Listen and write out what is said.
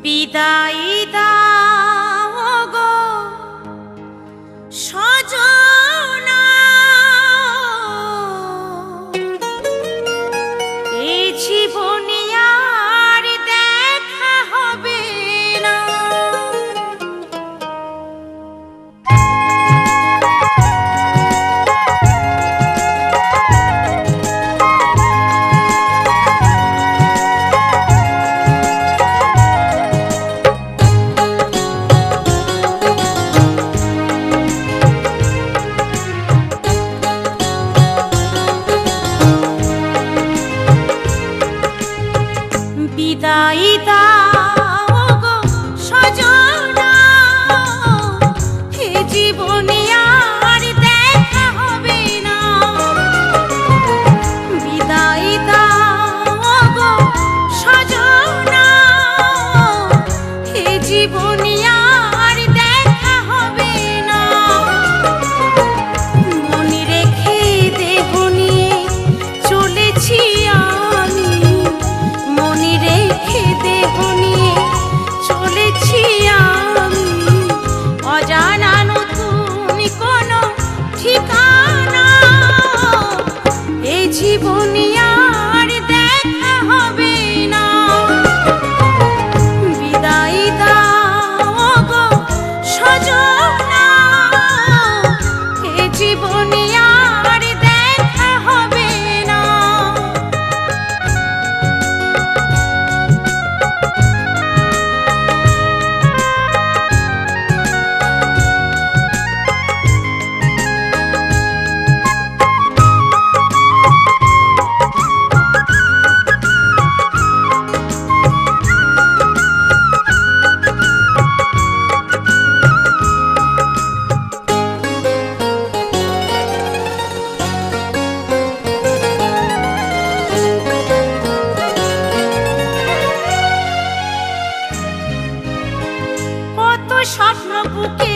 বিদায় দাও গো সজনা, এই জীবনে আর দেখা হবে না। বিদায় দাও গো সজনা, এ জীবনে আর দেখা হবে না। বিদায় দাও গো সজনা, এ জীবনে আর দেখা হবে না। মনে রেখে দেহ নিয়ে চলেছি আমি, মনে রেখে দেহ নিয়ে চলেছি আমি, অজানা নতুন কোনো ঠিকানা। এই জীবনে আর দেখা হবে না। বিদায় দাও গো সজনা, এ জীবনে আর দেখা হবে না। কত স্বপ্ন বুকে